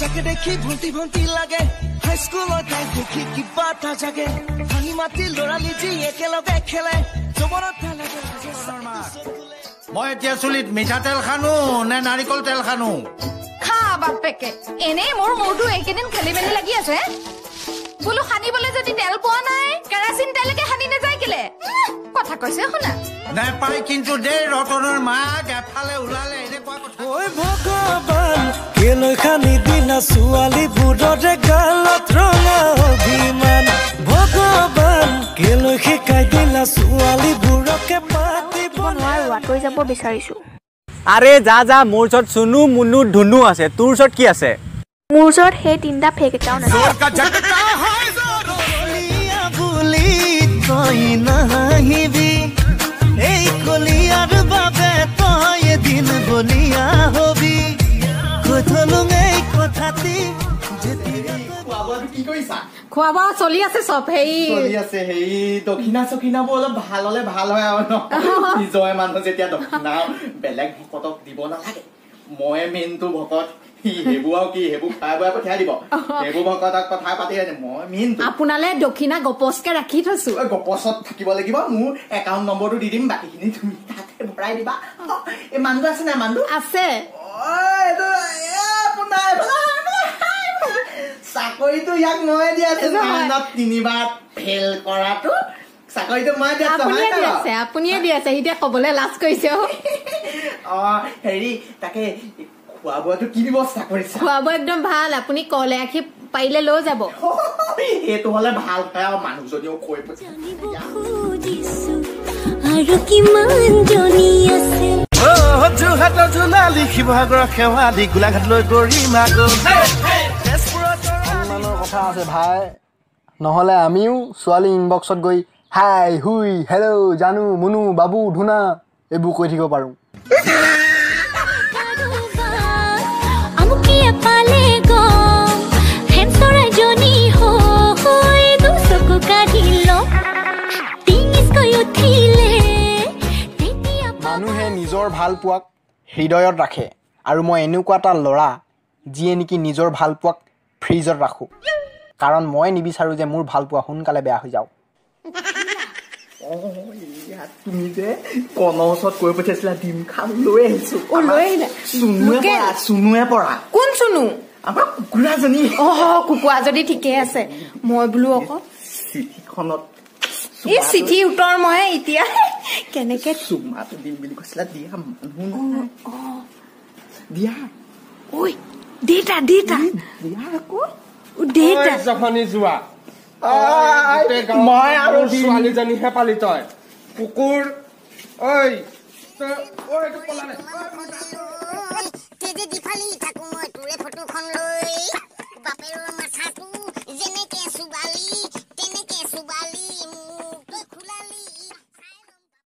যাকে দেখি ভন্টি ভন্টি লাগে হাই স্কুলৰ তাইক দেখি কিবা এটা জাগে হাঁহি মাতি লৰালি যি একেলগে খেলে জবৰত লাগে মই এতিয়া চুলিত মিঠাতেল খানো নে নাৰিকল তেল খানো খা বাপেকে এনে মোৰ মূৰটো এইকেইদিন খেলি মেলি লাগি আছে বোলো সানিবলৈ যদি তেল পোৱা নাই কেৰাচিন তেলকে সানি নাযায় কেলে কথা কৈছে শুনা নাপাই কিন্তু দেই ৰতনৰ মাক এফালে ওলালে এনেকুৱা কথা ঐ ভগৱান কেলৈ খানি দিলা ছোৱালীবোৰৰে গালত ৰঙা অভিমান ভগৱান কেলৈ শিকাই দিলা ছোৱালীবোৰকে পাতিব নোৱাৰো কৈ যাব বিচাৰিছো আৰে যা যা মোৰ ওচৰত চুনু মুনু ধুনু আছে তোৰ ওচৰত কি আছে মোৰ ওচৰত সেই তিনিটা ফেক একাউণ্ট আছে তই নাহিবি এই কলিয়াৰ বাবে তই এদিন বলিয়া হবি কথলুং এই কথাটি খোৱা বোৱা চলি আছে চব সেই দক্ষিণা চক্ষিণাবোৰ অলপ ভাল হলে ভাল হয় আৰু নিজৰ মানুহ যেতিয়া দক্ষিণা বেলেগ ভকতক দিব নালাগে মই মেইনটো ভকত হেবু আৰু কি হেবু খাই বৈ পঠিয়াই দিব হেবু ভকতক কথা পাতি মই মেইন আপোনালে দক্ষিণা গপচকে ৰাখি থৈছো গপচত থাকিব লাগিব মোৰ একাউণ্ট নম্বৰটো দি দিম বাকীখিনি তুমি তাতে ভৰাই দিবা এই মানুহটো আছে নাই মানুহটো আছে চাকৰিটো ইয়াক মই দিয়া আছে 3বাৰ ফেইল কৰাটো চাকৰিটো মই দিয়া আছে আপুনিয়ে দি আছে এতিয়া কবলৈ লাজ কৰিছে হেৰি তাকে খোৱা বোৱাটো কি ব্যৱস্থা কৰিছে খোৱা বোৱা একদম ভাল আপুনি কলে আখি পাৰিলে লৈ যাব এইটো হলে ভাল পায় আৰু মানুহজনীও কৈ যোৰহাটৰ ধূলালি শিৱসাগৰৰ খেৱালি গোলাঘাটলৈ গৰিমা সন্মানৰ কথা আছে ভাই নহলে আমিও ছোৱালী ইনবক্সত গৈ হাই হুই হেল্ল' জানু মুনু বাবু ধুনা এইবোৰ কৈ থাকিব পাৰো মানুহে নিজৰ ভাল পোৱাক হৃদয়ত ৰাখে আৰু মই এনেকুৱা এটা ল'ৰা যিয়ে নেকি নিজৰ ভাল পোৱাক ফ্ৰিজত ৰাখোঁ কাৰণ মই নিবিচাৰোঁ যে মোৰ ভাল পোৱা সোনকালে বেয়া হৈ যাওক তুমি যে কণৰ ওচৰত কৈ পঠিয়াইছিলা ডিম খাম লৈ আহিছো চুনুৱে পৰা কোন চুনু আমাৰ কুকুৰাজনী কুকুৰা যদি ঠিকে আছে মই বোলো আকৌ চিঠিখনত এই চিঠি উত্তৰ মই এতিয়া কেনেকে চুমাটো দিম বুলি কৈছিলা দিয়া মানুহ দিয়া ঐ দেতা দেতা দিয়া আকৌ দেতা জখনি যোৱা মই আৰু ছোৱালীজনীহে পালি তই কুকুৰ ঐ দিফালি থাকো মই তোৰে ফটোখন লৈ